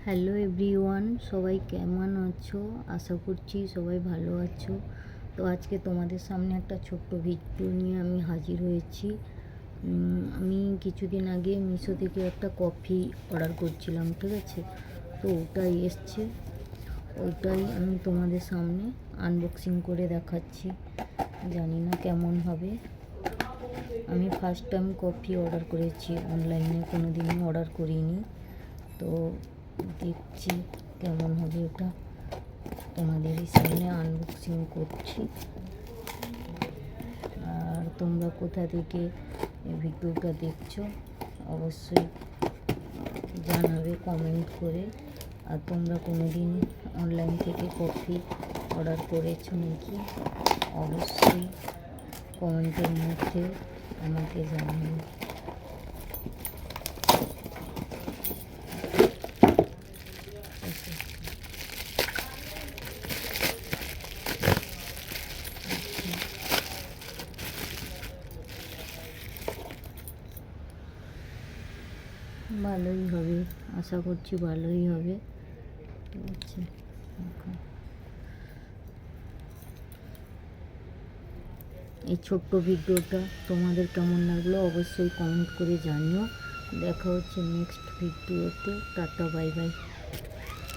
Hello everyone, সবাই কেমন আছো? আশা করছি সবাই ভালো আছো। তো আজকে তোমাদের সামনে একটা ছোট্ট ভিডিও নিয়ে আমি হাজির হয়েছি। আমি কিছুদিন আগে মিশো থেকে একটা কফি অর্ডার করছিলাম, ঠিক আছে? তো ওটাই এসছে, ওইটাই আমি তোমাদের সামনে আনবক্সিং করে দেখাচ্ছি। জানি না কেমন হবে। আমি ফার্স্ট টাইম কফি অর্ডার করেছি অনলাইনে, কোনো দিনই অর্ডার করিনি। তো দেখছি কেমন হবে ওটা, তোমাদের সামনে আনবক্সিং করছি। আর তোমরা কোথা থেকে এই ভিডিওটা দেখছো অবশ্যই জানাবে কমেন্ট করে। আর তোমরা কোনো দিন অনলাইন থেকে কফি অর্ডার করেছো নাকি অবশ্যই কমেন্টের মধ্যে আমাকে জানাবে। ভালোই হবে, আশা করছি ভালোই হবে, ঠিক আছে। এই ছোট্ট ভিডিওটা তোমাদের কেমন লাগলো অবশ্যই কমেন্ট করে জানিও। দেখা হচ্ছে নেক্সট ভিডিওতে। Tata, bye bye.